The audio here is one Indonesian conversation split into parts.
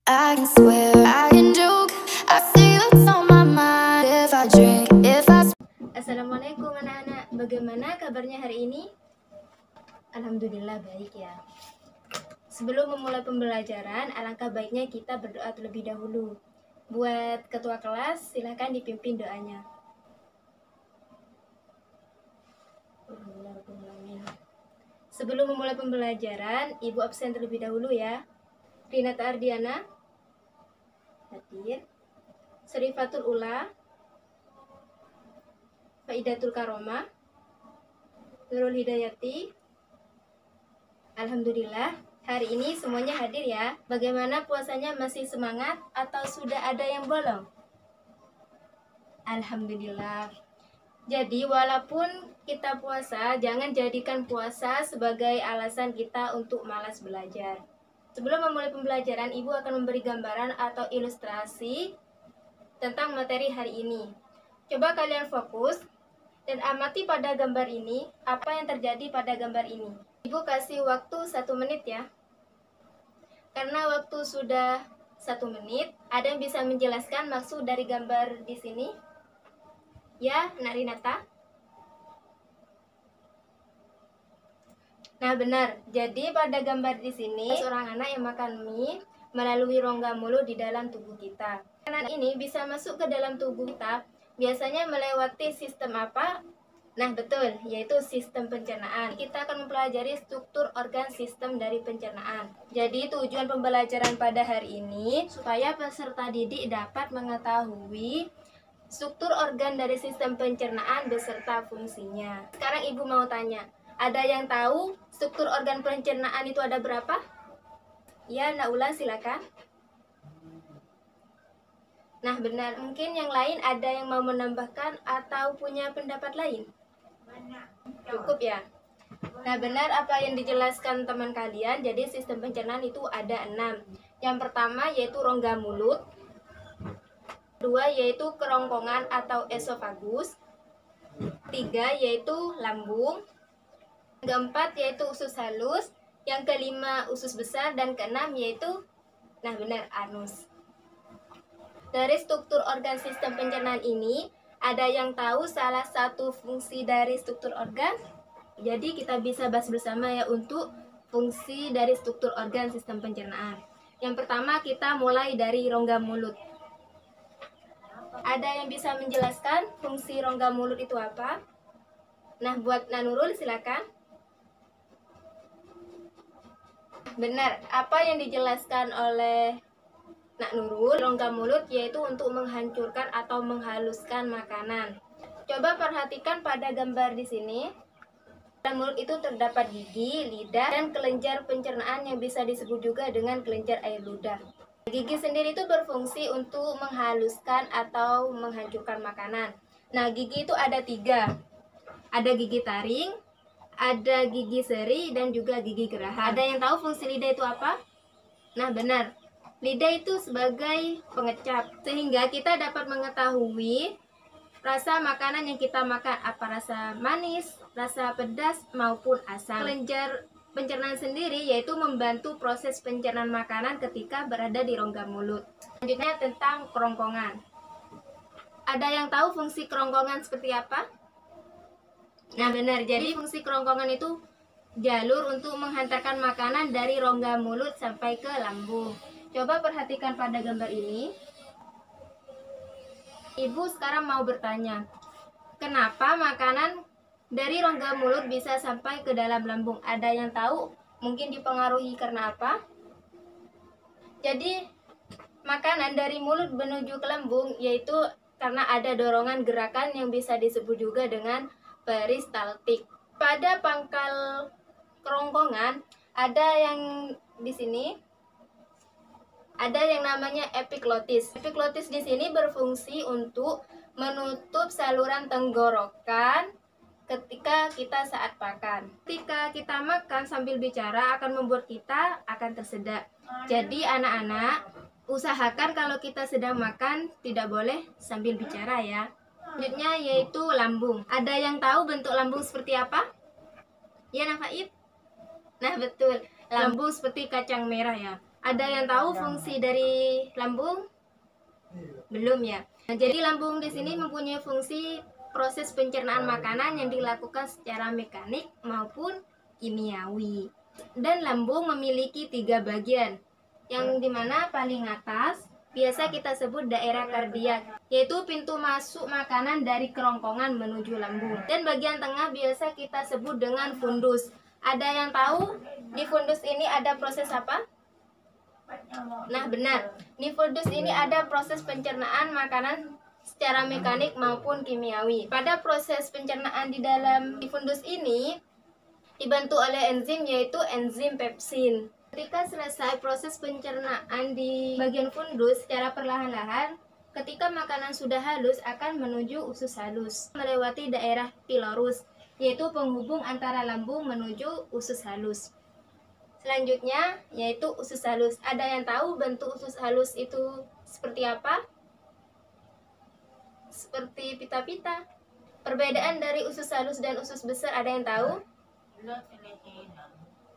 I can swear, I can joke, I see what's on my mind. If I drink, if I... Assalamualaikum anak-anak, bagaimana kabarnya hari ini? Alhamdulillah baik ya. Sebelum memulai pembelajaran, alangkah baiknya kita berdoa terlebih dahulu. Buat ketua kelas, silahkan dipimpin doanya. Sebelum memulai pembelajaran, Ibu absen terlebih dahulu ya. Rinata Ardiana, hadir. Serifatul Ula, Faidatul Karomah, Nurul Hidayati. Alhamdulillah, hari ini semuanya hadir ya. Bagaimana puasanya, masih semangat atau sudah ada yang bolong? Alhamdulillah. Jadi walaupun kita puasa, jangan jadikan puasa sebagai alasan kita untuk malas belajar. Sebelum memulai pembelajaran, Ibu akan memberi gambaran atau ilustrasi tentang materi hari ini. Coba kalian fokus dan amati pada gambar ini, apa yang terjadi pada gambar ini. Ibu kasih waktu 1 menit ya. Karena waktu sudah 1 menit, ada yang bisa menjelaskan maksud dari gambar di sini? Ya, Narinata? Nah benar, jadi pada gambar di sini seorang anak yang makan mie melalui rongga mulut di dalam tubuh kita. Makanan ini bisa masuk ke dalam tubuh kita, biasanya melewati sistem apa? Nah betul, yaitu sistem pencernaan. Kita akan mempelajari struktur organ sistem dari pencernaan. Jadi tujuan pembelajaran pada hari ini supaya peserta didik dapat mengetahui struktur organ dari sistem pencernaan beserta fungsinya. Sekarang Ibu mau tanya, ada yang tahu struktur organ pencernaan itu ada berapa? Ya, Naula silakan. Nah benar, mungkin yang lain ada yang mau menambahkan atau punya pendapat lain? Cukup ya? Nah benar apa yang dijelaskan teman kalian, jadi sistem pencernaan itu ada 6. Yang pertama yaitu rongga mulut, kedua yaitu kerongkongan atau esofagus, 3 yaitu lambung, keempat yaitu usus halus, yang kelima usus besar, dan keenam yaitu, nah benar, anus. Dari struktur organ sistem pencernaan ini, ada yang tahu salah satu fungsi dari struktur organ? Jadi kita bisa bahas bersama ya untuk fungsi dari struktur organ sistem pencernaan. Yang pertama kita mulai dari rongga mulut. Ada yang bisa menjelaskan fungsi rongga mulut itu apa? Nah buat Nanurul silakan. Benar, apa yang dijelaskan oleh Nak Nurul, rongga mulut yaitu untuk menghancurkan atau menghaluskan makanan. Coba perhatikan pada gambar di sini. Dalam mulut itu terdapat gigi, lidah, dan kelenjar pencernaan yang bisa disebut juga dengan kelenjar air ludah. Gigi sendiri itu berfungsi untuk menghaluskan atau menghancurkan makanan. Nah, gigi itu ada 3. Ada gigi taring, ada gigi seri, dan juga gigi geraham. Ada yang tahu fungsi lidah itu apa? Nah, benar. Lidah itu sebagai pengecap, sehingga kita dapat mengetahui rasa makanan yang kita makan, apa rasa manis, rasa pedas, maupun asam. Kelenjar pencernaan sendiri yaitu membantu proses pencernaan makanan ketika berada di rongga mulut. Selanjutnya tentang kerongkongan. Ada yang tahu fungsi kerongkongan seperti apa? Nah benar, jadi fungsi kerongkongan itu jalur untuk menghantarkan makanan dari rongga mulut sampai ke lambung. Coba perhatikan pada gambar ini. Ibu sekarang mau bertanya, kenapa makanan dari rongga mulut bisa sampai ke dalam lambung? Ada yang tahu? Mungkin dipengaruhi karena apa? Jadi, makanan dari mulut menuju ke lambung yaitu karena ada dorongan gerakan yang bisa disebut juga dengan peristaltik. Pada pangkal kerongkongan ada yang di sini. Ada yang namanya epiglotis. Epiglotis di sini berfungsi untuk menutup saluran tenggorokan ketika kita saat makan. Ketika kita makan sambil bicara akan membuat kita akan tersedak. Jadi anak-anak, usahakan kalau kita sedang makan tidak boleh sambil bicara ya. Selanjutnya yaitu lambung. Ada yang tahu bentuk lambung seperti apa? Ya, Nafaid? Nah betul, lambung seperti kacang merah ya. Ada yang tahu fungsi dari lambung? Belum ya. Nah, jadi lambung di sini mempunyai fungsi proses pencernaan makanan yang dilakukan secara mekanik maupun kimiawi. Dan lambung memiliki 3 bagian, yang dimana paling atas biasa kita sebut daerah kardiak, yaitu pintu masuk makanan dari kerongkongan menuju lambung. Dan bagian tengah biasa kita sebut dengan fundus. Ada yang tahu di fundus ini ada proses apa? Nah, benar. Di fundus ini ada proses pencernaan makanan secara mekanik maupun kimiawi. Pada proses pencernaan di fundus ini dibantu oleh enzim, yaitu enzim pepsin. Ketika selesai proses pencernaan di bagian fundus secara perlahan-lahan, ketika makanan sudah halus akan menuju usus halus melewati daerah pilorus, yaitu penghubung antara lambung menuju usus halus. Selanjutnya yaitu usus halus. Ada yang tahu bentuk usus halus itu seperti apa? Seperti pita-pita. Perbedaan dari usus halus dan usus besar ada yang tahu?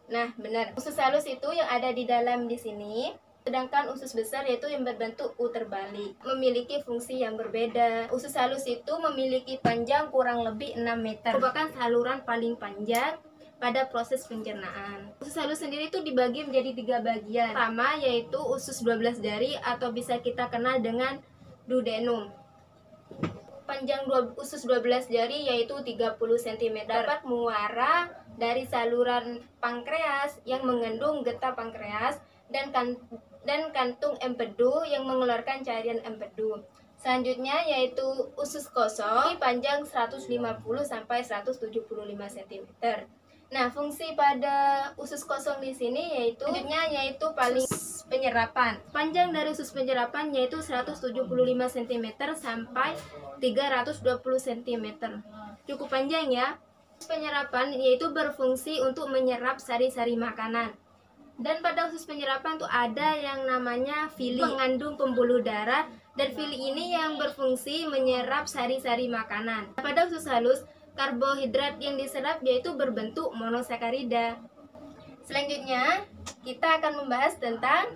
Nah, benar. Usus halus itu yang ada di dalam di sini, sedangkan usus besar yaitu yang berbentuk U terbalik. Memiliki fungsi yang berbeda. Usus halus itu memiliki panjang kurang lebih 6 meter. Merupakan saluran paling panjang pada proses pencernaan. Usus halus sendiri itu dibagi menjadi 3 bagian. Pertama yaitu usus 12 jari atau bisa kita kenal dengan duodenum. Panjang usus 12 jari yaitu 30 cm. Dapat muara dari saluran pankreas yang mengandung getah pankreas dan kantung empedu yang mengeluarkan cairan empedu. Selanjutnya yaitu usus kosong, panjang 150 sampai 175 cm. Nah, fungsi pada usus kosong di sini yaitu paling penyerapan. Panjang dari usus penyerapan yaitu 175 cm sampai 320 cm. Cukup panjang ya. Usus penyerapan yaitu berfungsi untuk menyerap sari-sari makanan. Dan pada usus penyerapan tuh ada yang namanya fili, mengandung pembuluh darah, dan fili ini yang berfungsi menyerap sari-sari makanan. Pada usus halus, karbohidrat yang diserap yaitu berbentuk monosakarida. Selanjutnya, kita akan membahas tentang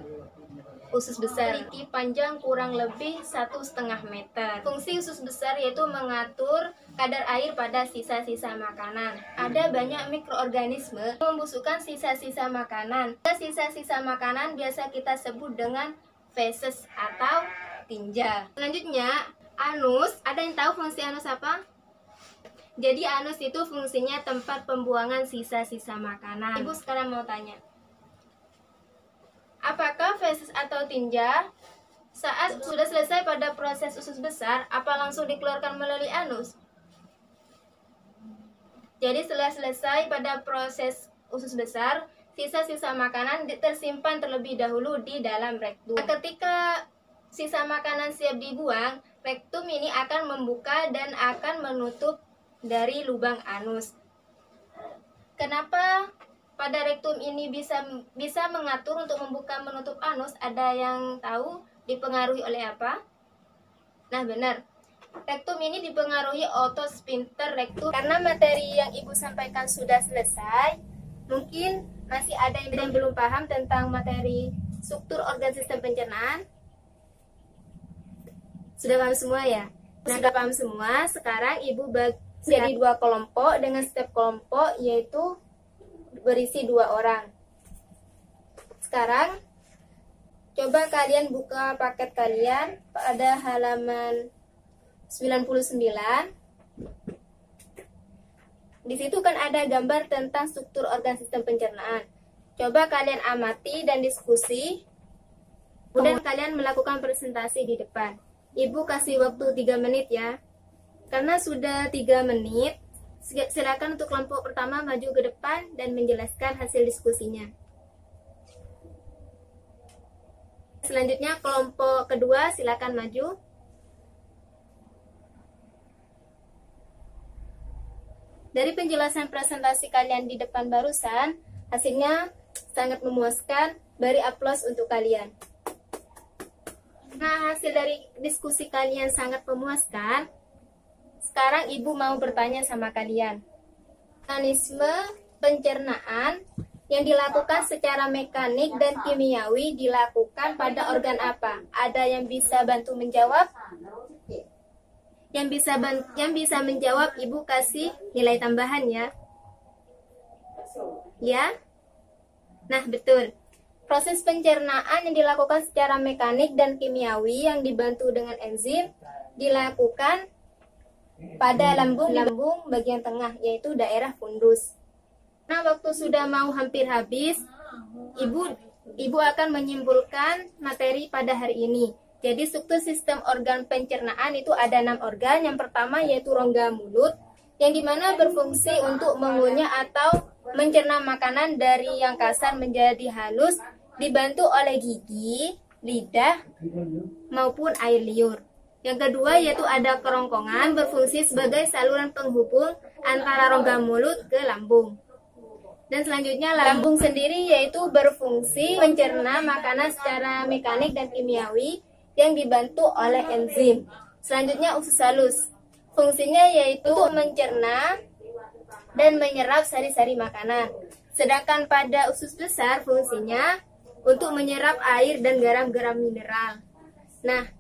usus besar. Memiliki panjang kurang lebih 1,5 meter. Fungsi usus besar yaitu mengatur kadar air pada sisa-sisa makanan. Ada banyak mikroorganisme yang membusukkan sisa-sisa makanan. Sisa-sisa makanan biasa kita sebut dengan feses atau tinja. Selanjutnya, anus. Ada yang tahu fungsi anus apa? Jadi anus itu fungsinya tempat pembuangan sisa-sisa makanan. Ibu sekarang mau tanya, apakah feses atau tinja saat sudah selesai pada proses usus besar, apa langsung dikeluarkan melalui anus? Jadi setelah selesai pada proses usus besar, sisa-sisa makanan tersimpan terlebih dahulu di dalam rektum. Ketika sisa makanan siap dibuang, rektum ini akan membuka dan akan menutup dari lubang anus. Kenapa pada rektum ini bisa mengatur untuk membuka menutup anus? Ada yang tahu dipengaruhi oleh apa? Nah, benar. Rektum ini dipengaruhi otot sphincter rektum. Karena materi yang Ibu sampaikan sudah selesai, mungkin masih ada yang belum paham tentang materi struktur organ sistem pencernaan. Sudah paham semua ya? Nah, sudah paham semua. Sekarang Ibu jadi 2 kelompok dengan setiap kelompok yaitu berisi 2 orang. Sekarang coba kalian buka paket kalian pada halaman 99. Di situ kan ada gambar tentang struktur organ sistem pencernaan. Coba kalian amati dan diskusi. Kemudian kalian melakukan presentasi di depan. Ibu kasih waktu 3 menit ya. Karena sudah 3 menit, silakan untuk kelompok pertama maju ke depan dan menjelaskan hasil diskusinya. Selanjutnya kelompok kedua silakan maju. Dari penjelasan presentasi kalian di depan barusan, hasilnya sangat memuaskan. Beri aplaus untuk kalian. Nah, hasil dari diskusi kalian sangat memuaskan. Sekarang Ibu mau bertanya sama kalian. Mekanisme pencernaan Yang dilakukan secara mekanik dan kimiawi dilakukan pada organ apa? Ada yang bisa bantu menjawab? Yang bisa menjawab, Ibu kasih nilai tambahan ya. Ya? Nah, betul. Proses pencernaan yang dilakukan secara mekanik dan kimiawi yang dibantu dengan enzim dilakukan pada lambung bagian tengah, yaitu daerah fundus. Nah, waktu sudah mau hampir habis, Ibu akan menyimpulkan materi pada hari ini. Jadi struktur sistem organ pencernaan itu ada 6 organ. Yang pertama yaitu rongga mulut, yang dimana berfungsi untuk mengunyah atau mencerna makanan dari yang kasar menjadi halus, dibantu oleh gigi, lidah, maupun air liur. Yang kedua yaitu ada kerongkongan, berfungsi sebagai saluran penghubung antara rongga mulut ke lambung. Dan selanjutnya lambung sendiri yaitu berfungsi mencerna makanan secara mekanik dan kimiawi yang dibantu oleh enzim. Selanjutnya usus halus. Fungsinya yaitu mencerna dan menyerap sari-sari makanan. Sedangkan pada usus besar fungsinya untuk menyerap air dan garam-garam mineral. Nah,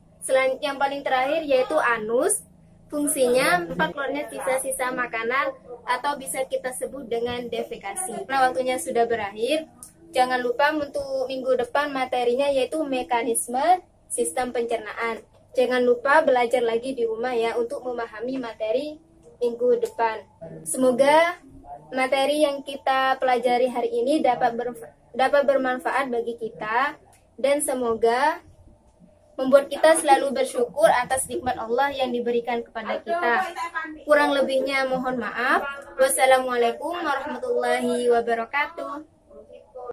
yang paling terakhir yaitu anus. Fungsinya keluarnya sisa-sisa makanan atau bisa kita sebut dengan defekasi. Nah, waktunya sudah berakhir. Jangan lupa untuk minggu depan materinya yaitu mekanisme sistem pencernaan. Jangan lupa belajar lagi di rumah ya untuk memahami materi minggu depan. Semoga materi yang kita pelajari hari ini dapat bermanfaat bagi kita dan semoga membuat kita selalu bersyukur atas nikmat Allah yang diberikan kepada kita. Kurang lebihnya mohon maaf. Wassalamualaikum warahmatullahi wabarakatuh.